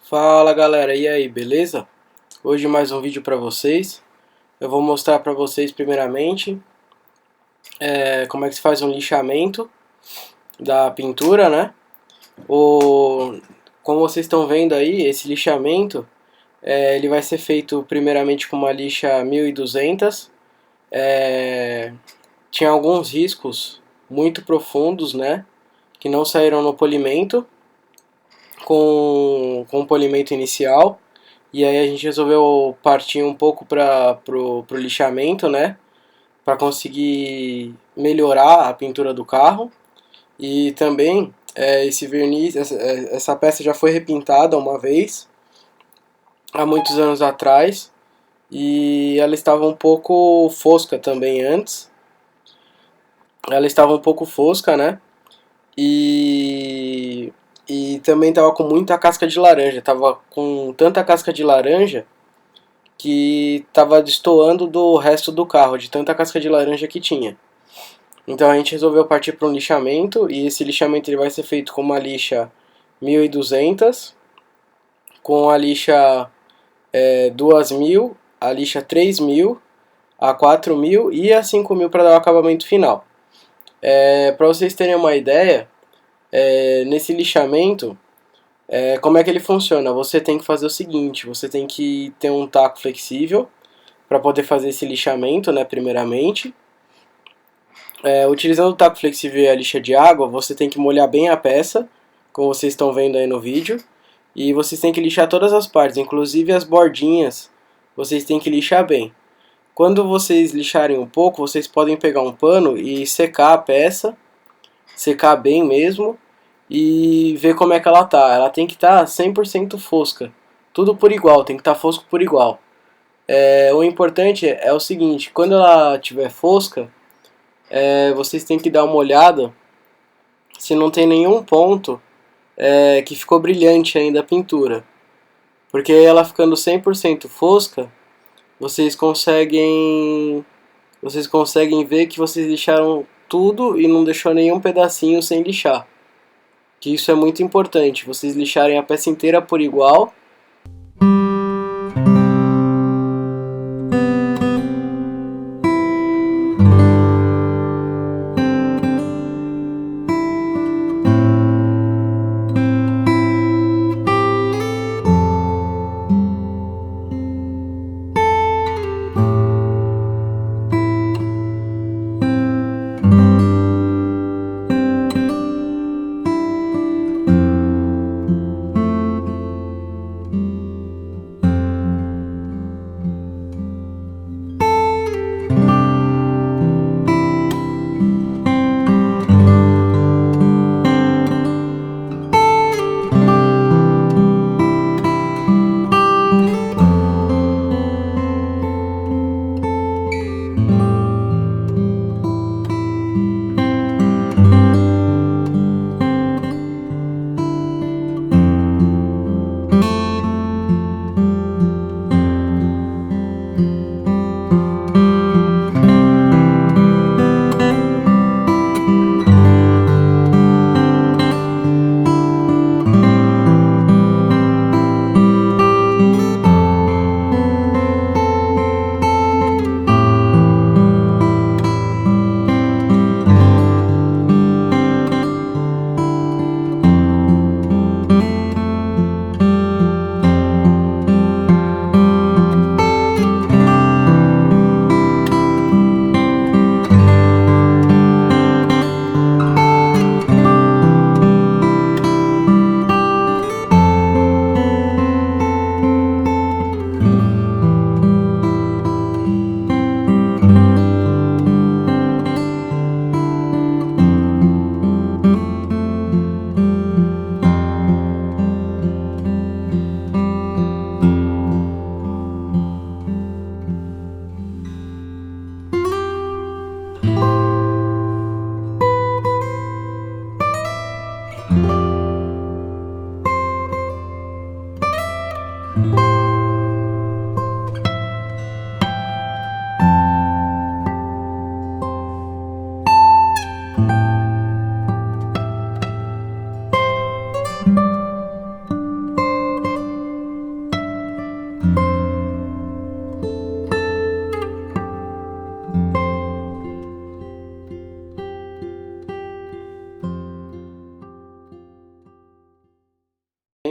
Fala galera, e aí, beleza? Hoje mais um vídeo para vocês. Eu vou mostrar para vocês primeiramente como é que se faz um lixamento da pintura, né? Como vocês estão vendo aí, esse lixamento ele vai ser feito primeiramente com uma lixa 1200. Tinha alguns riscos muito profundos, né? Que não saíram no polimento com o polimento inicial. E aí a gente resolveu partir um pouco para pro lixamento, né? Para conseguir melhorar a pintura do carro. E também esse verniz, essa peça já foi repintada uma vez, há muitos anos atrás. E ela estava um pouco fosca também antes. Ela estava um pouco fosca, né? E, e também estava com muita casca de laranja. Tava com tanta casca de laranja que estava destoando do resto do carro, de tanta casca de laranja que tinha. Então a gente resolveu partir para um lixamento, e esse lixamento ele vai ser feito com uma lixa 1200, com a lixa 2000, a lixa 3000, a 4000 e a 5000 para dar o acabamento final. Para vocês terem uma ideia, nesse lixamento, como é que ele funciona? Você tem que fazer o seguinte: você tem que ter um taco flexível para poder fazer esse lixamento, né, primeiramente. Utilizando o taco flexível e a lixa de água, você tem que molhar bem a peça, como vocês estão vendo aí no vídeo, e vocês têm que lixar todas as partes, inclusive as bordinhas, vocês têm que lixar bem. Quando vocês lixarem um pouco, vocês podem pegar um pano e secar a peça, secar bem mesmo, e ver como é que ela tá. Ela tem que estar 100% fosca, tudo por igual, tem que estar fosco por igual. O importante é o seguinte: quando ela estiver fosca, vocês têm que dar uma olhada se não tem nenhum ponto que ficou brilhante ainda a pintura. Porque ela ficando 100% fosca, vocês conseguem ver que vocês lixaram tudo e não deixou nenhum pedacinho sem lixar. Que isso é muito importante, vocês lixarem a peça inteira por igual.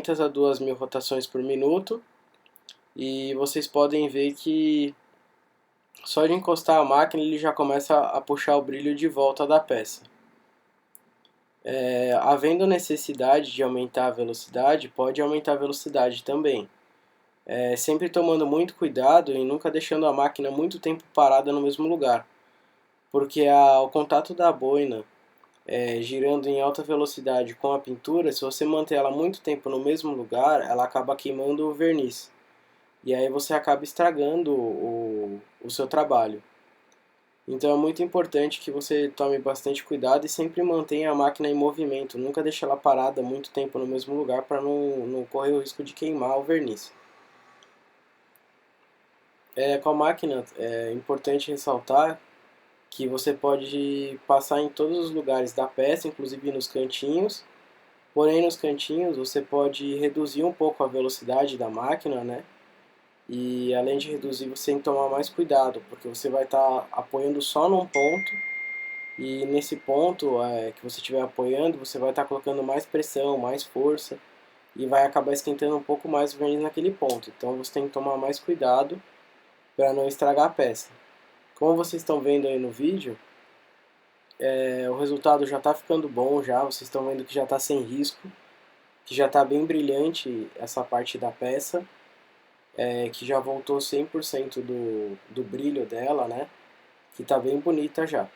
500 a 2000 rotações por minuto, e vocês podem ver que só de encostar a máquina ele já começa a puxar o brilho de volta da peça. Havendo necessidade de aumentar a velocidade, pode aumentar a velocidade também. Sempre tomando muito cuidado e nunca deixando a máquina muito tempo parada no mesmo lugar, porque o contato da boina girando em alta velocidade com a pintura, se você manter ela muito tempo no mesmo lugar, ela acaba queimando o verniz. E aí você acaba estragando o seu trabalho. Então é muito importante que você tome bastante cuidado e sempre mantenha a máquina em movimento. Nunca deixe ela parada muito tempo no mesmo lugar para não correr o risco de queimar o verniz. Com a máquina é importante ressaltar que você pode passar em todos os lugares da peça, inclusive nos cantinhos. Porém, nos cantinhos você pode reduzir um pouco a velocidade da máquina, né? E além de reduzir, você tem que tomar mais cuidado, porque você vai estar apoiando só num ponto, e nesse ponto que você estiver apoiando, você vai estar colocando mais pressão, mais força, e vai acabar esquentando um pouco mais o verniz naquele ponto. Então você tem que tomar mais cuidado para não estragar a peça. Como vocês estão vendo aí no vídeo, o resultado já está ficando bom já, vocês estão vendo que já está sem risco, que já está bem brilhante essa parte da peça, que já voltou 100% do brilho dela, né? Que está bem bonita já.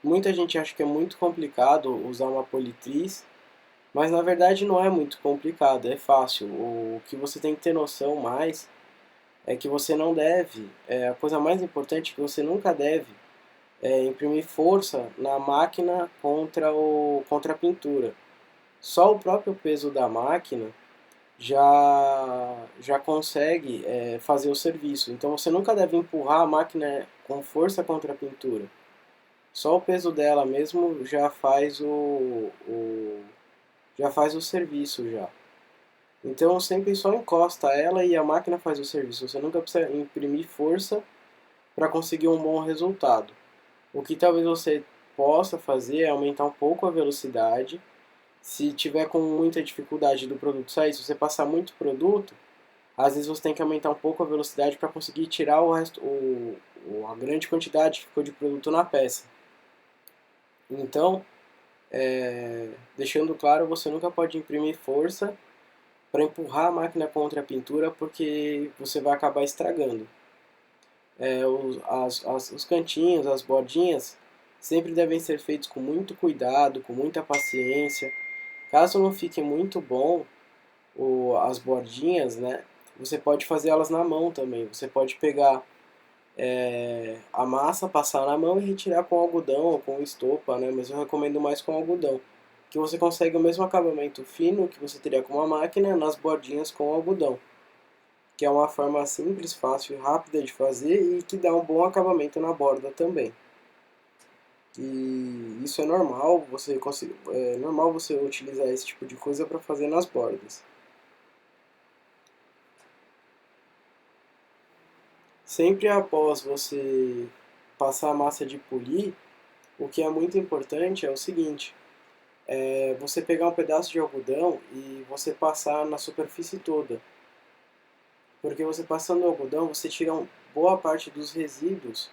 Muita gente acha que é muito complicado usar uma politriz, mas na verdade não é muito complicado, é fácil. O que você tem que ter noção mais é que você não deve, a coisa mais importante é que você nunca deve imprimir força na máquina contra a pintura. Só o próprio peso da máquina já consegue fazer o serviço. Então você nunca deve empurrar a máquina com força contra a pintura. Só o peso dela mesmo já faz o serviço já. Então sempre só encosta ela e a máquina faz o serviço. Você nunca precisa imprimir força para conseguir um bom resultado. O que talvez você possa fazer é aumentar um pouco a velocidade. Se tiver com muita dificuldade do produto sair, se você passar muito produto, às vezes você tem que aumentar um pouco a velocidade para conseguir tirar o resto, a grande quantidade que ficou de produto na peça. Então, deixando claro, você nunca pode imprimir força para empurrar a máquina contra a pintura, porque você vai acabar estragando. Os cantinhos, as bordinhas, sempre devem ser feitos com muito cuidado, com muita paciência. Caso não fique muito bom as bordinhas, né, você pode fazer elas na mão também. Você pode pegar a massa, passar na mão e retirar com algodão ou com estopa, né, mas eu recomendo mais com algodão, que você consegue o mesmo acabamento fino que você teria com uma máquina nas bordinhas com algodão, que é uma forma simples, fácil e rápida de fazer e que dá um bom acabamento na borda também. E isso é normal, é normal você utilizar esse tipo de coisa para fazer nas bordas. Sempre após você passar a massa de polir, o que é muito importante é o seguinte: você pegar um pedaço de algodão e você passar na superfície toda. Porque você passando o algodão, você tira boa parte dos resíduos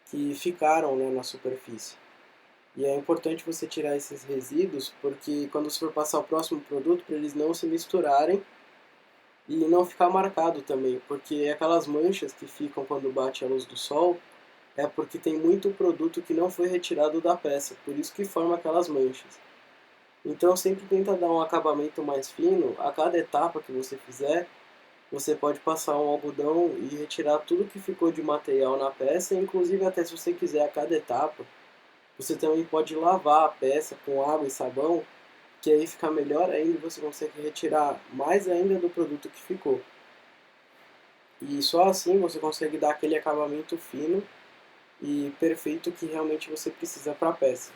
que ficaram, né, na superfície. E é importante você tirar esses resíduos, porque quando você for passar o próximo produto, para eles não se misturarem e não ficar marcado também, porque aquelas manchas que ficam quando bate a luz do sol é porque tem muito produto que não foi retirado da peça, por isso que forma aquelas manchas. Então sempre tenta dar um acabamento mais fino a cada etapa que você fizer. Você pode passar um algodão e retirar tudo que ficou de material na peça, inclusive até se você quiser a cada etapa, você também pode lavar a peça com água e sabão, que aí fica melhor ainda e você consegue retirar mais ainda do produto que ficou. E só assim você consegue dar aquele acabamento fino e perfeito que realmente você precisa para a peça.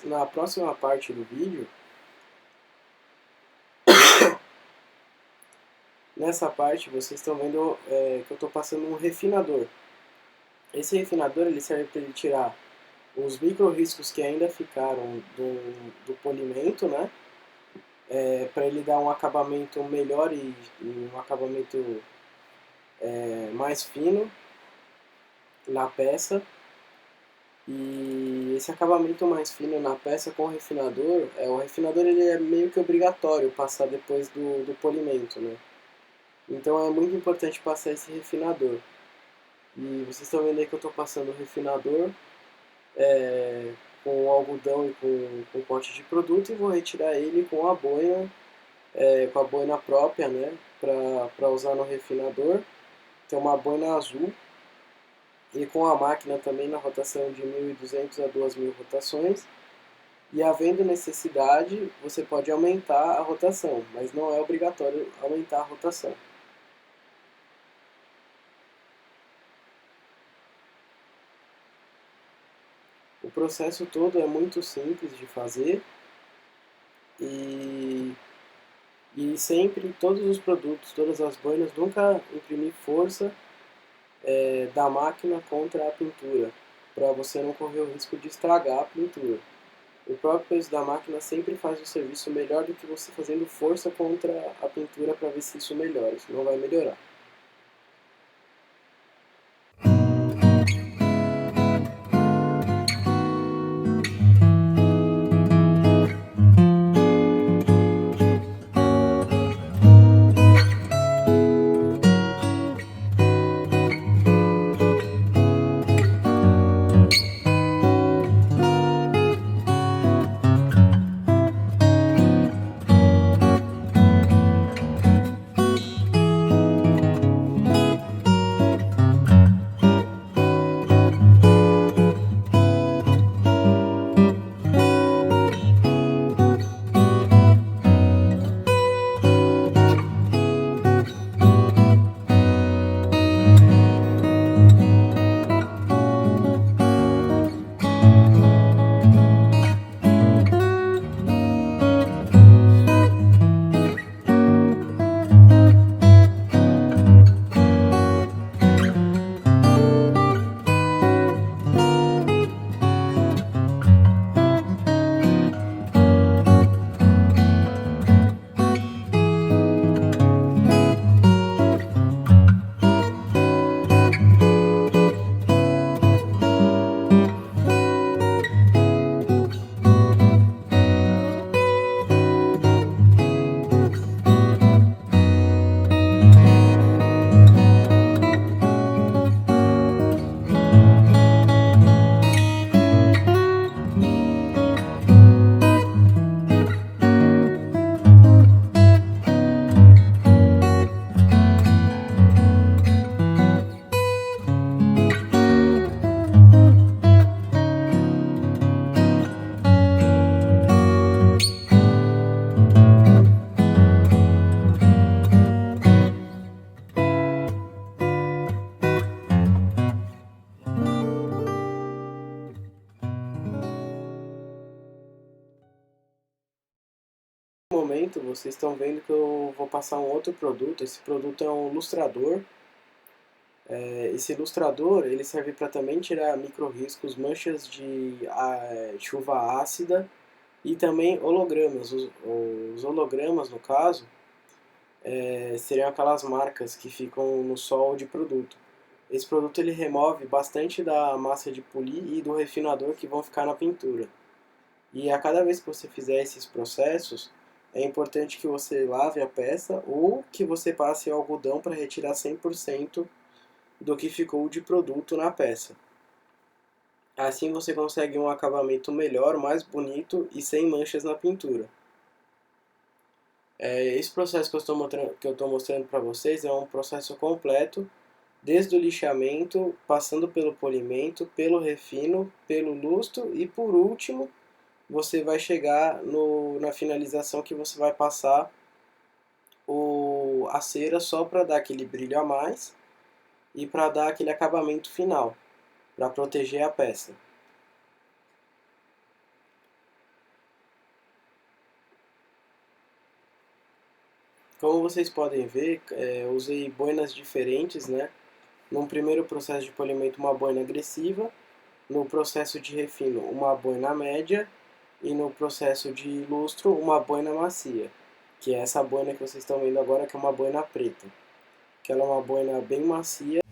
Na próxima parte do vídeo, nessa parte vocês estão vendo que eu estou passando um refinador. Esse refinador ele serve para ele tirar os micro riscos que ainda ficaram do polimento, né? Para ele dar um acabamento melhor e um acabamento mais fino na peça. E esse acabamento mais fino na peça com o refinador ele é meio que obrigatório passar depois do polimento, né? Então é muito importante passar esse refinador. E vocês estão vendo aí que eu estou passando o refinador com algodão e com pote de produto e vou retirar ele com a boina própria, né, para usar no refinador. Tem uma boina azul e com a máquina também na rotação de 1.200 a 2.000 rotações. E havendo necessidade, você pode aumentar a rotação, mas não é obrigatório aumentar a rotação. O processo todo é muito simples de fazer e, e sempre todos os produtos, todas as boinas, nunca imprimir força da máquina contra a pintura, para você não correr o risco de estragar a pintura. O próprio peso da máquina sempre faz o serviço melhor do que você fazendo força contra a pintura para ver se isso melhora, isso não vai melhorar. No momento, vocês estão vendo que eu vou passar um outro produto. Esse produto é um lustrador. Esse ilustrador ele serve para também tirar micro-riscos, manchas de chuva ácida e também hologramas. Os hologramas, no caso, seriam aquelas marcas que ficam no sol de produto. Esse produto ele remove bastante da massa de polir e do refinador que vão ficar na pintura. E a cada vez que você fizer esses processos, é importante que você lave a peça ou que você passe algodão para retirar 100% do que ficou de produto na peça. Assim você consegue um acabamento melhor, mais bonito e sem manchas na pintura. Esse processo que eu estou mostrando para vocês é um processo completo, desde o lixamento, passando pelo polimento, pelo refino, pelo lustro e por último você vai chegar na finalização que você vai passar a cera só para dar aquele brilho a mais e para dar aquele acabamento final, para proteger a peça. Como vocês podem ver, eu usei boinas diferentes, né? Num primeiro processo de polimento, uma boina agressiva. no processo de refino uma boina média e no processo de lustro uma boina macia, que é essa boina que vocês estão vendo agora, que é uma boina preta, que ela é uma boina bem macia.